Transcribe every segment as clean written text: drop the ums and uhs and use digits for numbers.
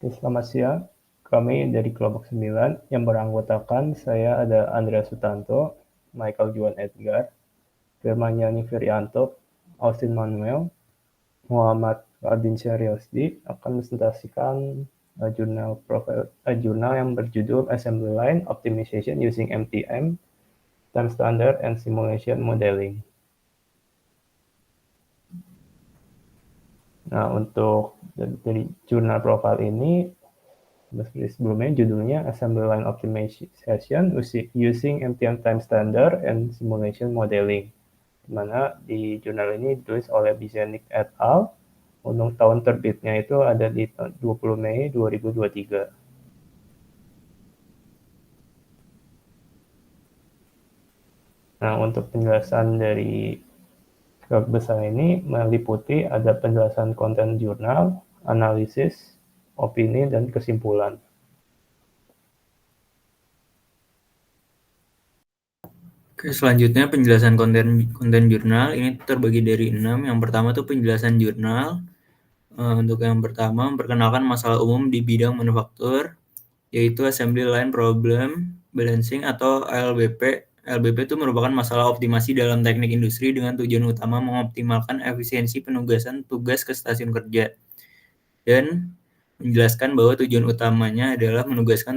Selamat siang, kami dari kelompok 9 yang beranggotakan saya ada Andreas Sutanto, Michael Juan Edgar, Firman Yani Firianto, Austin Manuel, Muhammad Adin Syariosdi akan presentasikan jurnal yang berjudul Assembly Line Optimization Using MTM, Time Standard and Simulation Modeling. Nah, untuk dari jurnal profil ini, sebelumnya judulnya Assembly Line Optimization Using MTM Time Standard and Simulation Modeling, di mana di jurnal ini ditulis oleh Bizenik et al. Untuk tahun terbitnya itu ada di 20 Mei 2023. Nah, untuk penjelasan dari skop besar ini meliputi ada penjelasan konten jurnal, analisis, opini, dan kesimpulan. Oke, selanjutnya penjelasan konten jurnal ini terbagi dari 6. Yang pertama tuh penjelasan jurnal. Untuk yang pertama, memperkenalkan masalah umum di bidang manufaktur, yaitu Assembly Line Problem Balancing atau ALBP. ALBP itu merupakan masalah optimasi dalam teknik industri dengan tujuan utama mengoptimalkan efisiensi penugasan tugas ke stasiun kerja. Dan menjelaskan bahwa tujuan utamanya adalah menugaskan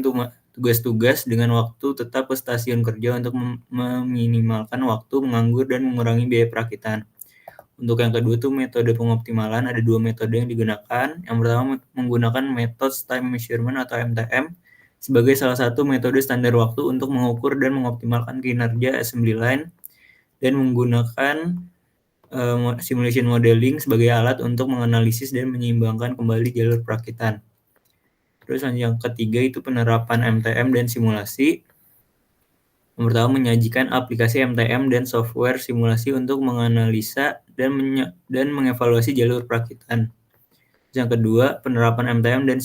tugas-tugas dengan waktu tetap ke stasiun kerja untuk meminimalkan waktu menganggur dan mengurangi biaya perakitan. Untuk yang kedua tuh metode pengoptimalan, ada 2 metode yang digunakan. Yang pertama menggunakan metode time measurement atau MTM sebagai salah satu metode standar waktu untuk mengukur dan mengoptimalkan kinerja assembly line, dan menggunakan simulation modeling sebagai alat untuk menganalisis dan menyeimbangkan kembali jalur perakitan. Terus yang ketiga itu penerapan MTM dan simulasi. Yang pertama menyajikan aplikasi MTM dan software simulasi untuk menganalisa dan mengevaluasi jalur perakitan. Yang kedua, penerapan MTM dan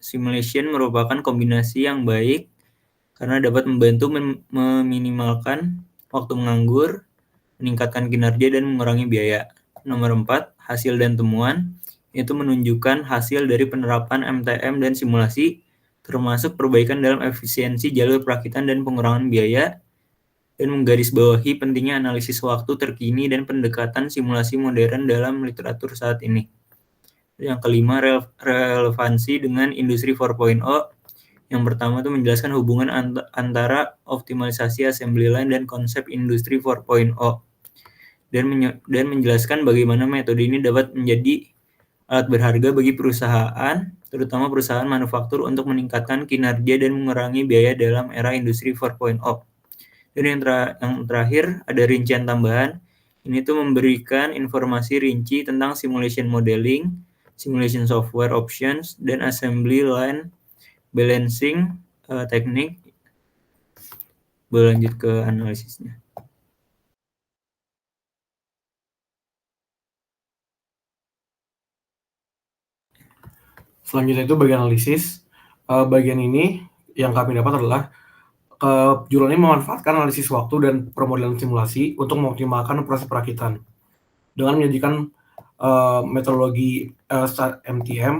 simulation merupakan kombinasi yang baik karena dapat membantu meminimalkan waktu menganggur, meningkatkan kinerja, dan mengurangi biaya. Nomor 4, hasil dan temuan, itu menunjukkan hasil dari penerapan MTM dan simulasi, termasuk perbaikan dalam efisiensi jalur perakitan dan pengurangan biaya, dan menggarisbawahi pentingnya analisis waktu terkini dan pendekatan simulasi modern dalam literatur saat ini. Yang kelima, relevansi dengan industri 4.0. Yang pertama itu menjelaskan hubungan antara optimalisasi assembly line dan konsep industri 4.0, dan menjelaskan bagaimana metode ini dapat menjadi alat berharga bagi perusahaan, terutama perusahaan manufaktur, untuk meningkatkan kinerja dan mengurangi biaya dalam era industri 4.0. Dan yang terakhir ada rincian tambahan. Ini tuh memberikan informasi rinci tentang simulation modeling, simulation software options, dan assembly line balancing teknik. Berlanjut ke analisisnya. Selanjutnya itu bagian analisis. Bagian ini yang kami dapat adalah jurnal ini memanfaatkan analisis waktu dan permodelan simulasi untuk mengoptimalkan proses perakitan dengan menyajikan metodologi MTM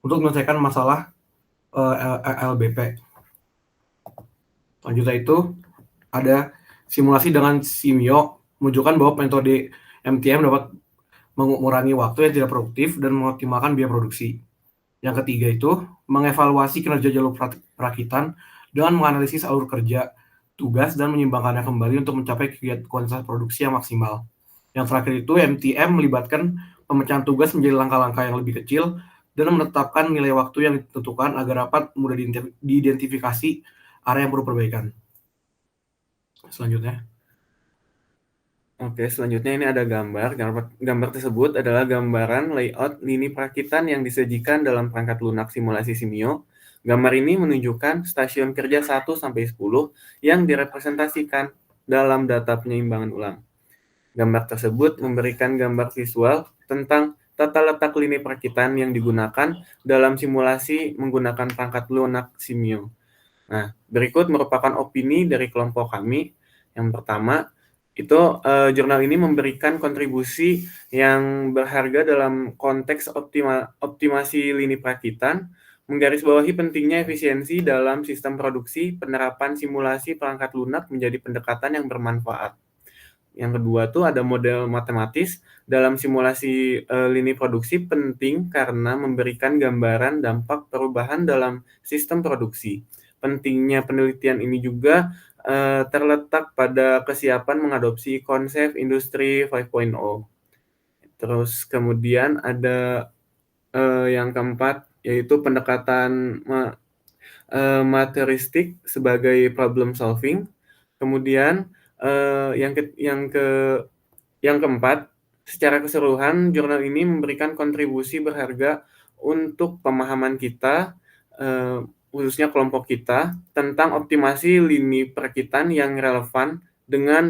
untuk menyelesaikan masalah LBP. Selanjutnya itu ada simulasi dengan Simio, menunjukkan bahwa metode MTM dapat mengurangi waktu yang tidak produktif dan mengoptimalkan biaya produksi. Yang ketiga itu mengevaluasi kinerja jalur perakitan dengan menganalisis alur kerja, tugas, dan menyeimbangkannya kembali untuk mencapai kuantitas produksi yang maksimal. Yang terakhir itu MTM melibatkan pemecahan tugas menjadi langkah-langkah yang lebih kecil dan menetapkan nilai waktu yang ditentukan agar dapat mudah diidentifikasi area yang perlu perbaikan. Selanjutnya. Oke, selanjutnya ini ada gambar. Gambar tersebut adalah gambaran layout lini perakitan yang disajikan dalam perangkat lunak simulasi Simio. Gambar ini menunjukkan stasiun kerja 1-10 yang direpresentasikan dalam data penyeimbangan ulang. Gambar tersebut memberikan gambar visual tentang tata letak lini perakitan yang digunakan dalam simulasi menggunakan perangkat lunak Simio. Nah, berikut merupakan opini dari kelompok kami. Yang pertama, Jurnal ini memberikan kontribusi yang berharga dalam konteks optimasi lini perakitan, menggarisbawahi pentingnya efisiensi dalam sistem produksi, penerapan simulasi perangkat lunak menjadi pendekatan yang bermanfaat. Yang kedua tuh ada model matematis dalam simulasi lini produksi penting karena memberikan gambaran dampak perubahan dalam sistem produksi. Pentingnya penelitian ini juga terletak pada kesiapan mengadopsi konsep industri 5.0. Terus kemudian ada yang keempat yaitu pendekatan materialistik sebagai problem solving. Kemudian yang keempat, secara keseluruhan jurnal ini memberikan kontribusi berharga untuk pemahaman kita, khususnya kelompok kita, tentang optimasi lini perakitan yang relevan dengan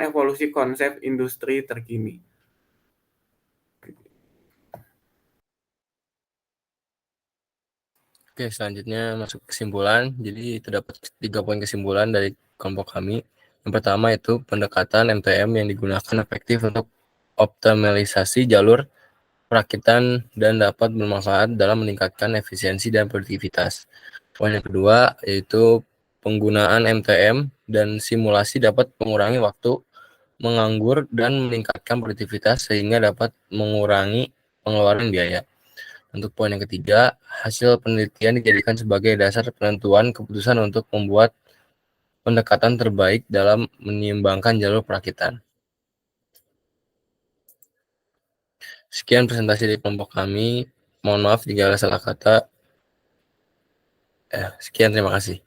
evolusi konsep industri terkini. Oke, selanjutnya masuk kesimpulan. Jadi terdapat 3 poin kesimpulan dari kelompok kami. Yang pertama itu pendekatan MTM yang digunakan efektif untuk optimalisasi jalur perakitan dan dapat bermanfaat dalam meningkatkan efisiensi dan produktivitas. Poin yang kedua yaitu penggunaan MTM dan simulasi dapat mengurangi waktu menganggur dan meningkatkan produktivitas sehingga dapat mengurangi pengeluaran biaya. Untuk poin yang ketiga, hasil penelitian dijadikan sebagai dasar penentuan keputusan untuk membuat pendekatan terbaik dalam menyeimbangkan jalur perakitan. Sekian presentasi dari kelompok kami. Mohon maaf jika ada salah kata. Sekian, terima kasih.